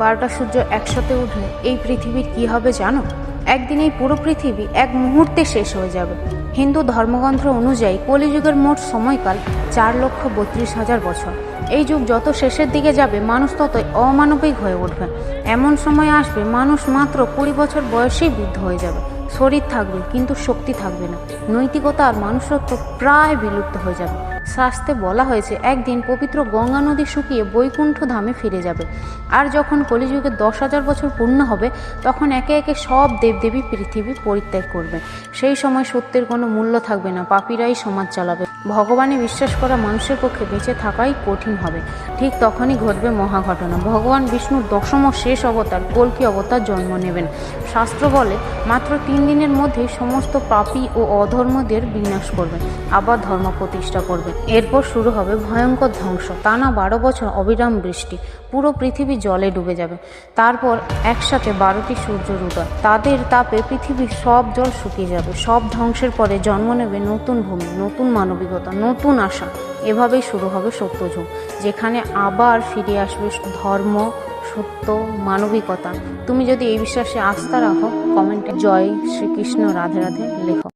12টা সূর্য একসাথে উঠলে এই পৃথিবীর কি হবে জানো? একদিন এই পুরো পৃথিবী এক মুহূর্তে শেষ হয়ে যাবে। হিন্দু ধর্মগ্রন্থ অনুযায়ী কলিযুগের মোট সময়কাল 4,32,000 বছর। এই যুগ যত শেষের দিকে যাবে মানুষ ততই অমানবিক হয়ে উঠবে। এমন সময় আসবে মানুষ মাত্র 20 বছর বয়সেই বৃদ্ধ হয়ে যাবে। শরীর থাকবে কিন্তু শক্তি থাকবে না। নৈতিকতা আর মানুষত্ব প্রায় বিলুপ্ত হয়ে যাবে। শাস্ত্রে বলা হয়েছে একদিন পবিত্র গঙ্গা নদী শুকিয়ে বৈকুণ্ঠ ধামে ফিরে যাবে। আর যখন কলিযুগে 10,000 বছর পূর্ণ হবে তখন একে একে সব দেবদেবী পৃথিবী পরিত্যাগ করবে। সেই সময় সত্যের কোনো মূল্য থাকবে না, পাপীরাই সমাজ চালাবে। ভগবানে বিশ্বাস করা মানুষের পক্ষে বেঁচে থাকাই কঠিন হবে। ঠিক তখনই ঘটবে মহাঘটনা। ভগবান বিষ্ণুর দশম ও শেষ অবতার কল্কি অবতার জন্ম নেবেন। শাস্ত্র বলে মাত্র 3 দিনের মধ্যেই সমস্ত পাপী ও অধর্মদের বিনাশ করবেন, আবার ধর্ম প্রতিষ্ঠা করবেন। এরপর শুরু হবে ভয়ঙ্কর ধ্বংস। টানা 12 বছর অবিরাম বৃষ্টি, পুরো পৃথিবী জলে ডুবে যাবে। তারপর একসাথে 12টি সূর্যের উদয়, তাদের তাপে পৃথিবীর সব জল শুকিয়ে যাবে। সব ধ্বংসের পরে জন্ম নেবে নতুন ভূমি, নতুন মানবিকতা, নতুন আশা। এভাবেই শুরু হবে সত্যযুগ, যেখানে আবার ফিরে আসবে ধর্ম, সত্য, মানবিকতা। তুমি যদি এই বিশ্বাসে আস্থা রাখো, কমেন্টে জয় শ্রীকৃষ্ণ রাধে রাধে লেখো।